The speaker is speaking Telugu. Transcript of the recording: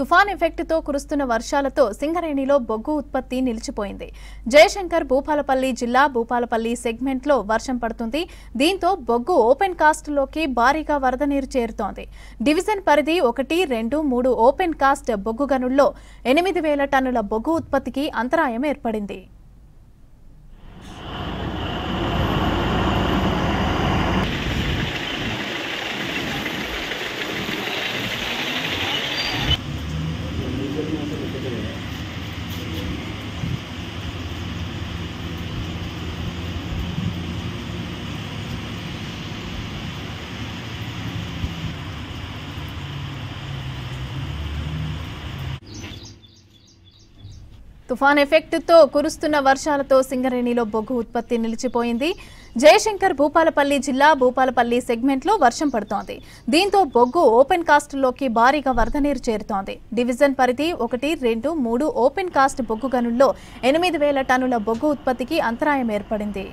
తుఫాన్ ఎఫెక్ట్ తో కురుస్తున్న వర్షాలతో సింగరేణిలో బొగ్గు ఉత్పత్తి నిలిచిపోయింది. జయశంకర్ భూపాలపల్లి జిల్లా భూపాలపల్లి సెగ్మెంట్ లో వర్షం పడుతుంది. దీంతో బొగ్గు ఓపెన్ కాస్ట్ లోకి భారీగా వరద నీరు చేరుతోంది. డివిజన్ పరిధి 1, 2, 3 ఓపెన్ కాస్ట్ బొగ్గు గనుల్లో 8,000 టన్నుల బొగ్గు ఉత్పత్తికి అంతరాయం ఏర్పడింది. తుఫాన్ ఎఫెక్ట్ తో కురుస్తున్న వర్షాలతో సింగరేణిలో బొగ్గు ఉత్పత్తి నిలిచిపోయింది. జయశంకర్ భూపాలపల్లి జిల్లా భూపాలపల్లి సెగ్మెంట్ లో వర్షం పడుతోంది. దీంతో బొగ్గు ఓపెన్ కాస్ట్ లోకి భారీగా వరద నీరు చేరుతోంది. డివిజన్ పరిధి 1, 2, 3 ఓపెన్ కాస్ట్ బొగ్గు గనుల్లో 8,000 టన్నుల బొగ్గు ఉత్పత్తికి అంతరాయం ఏర్పడింది.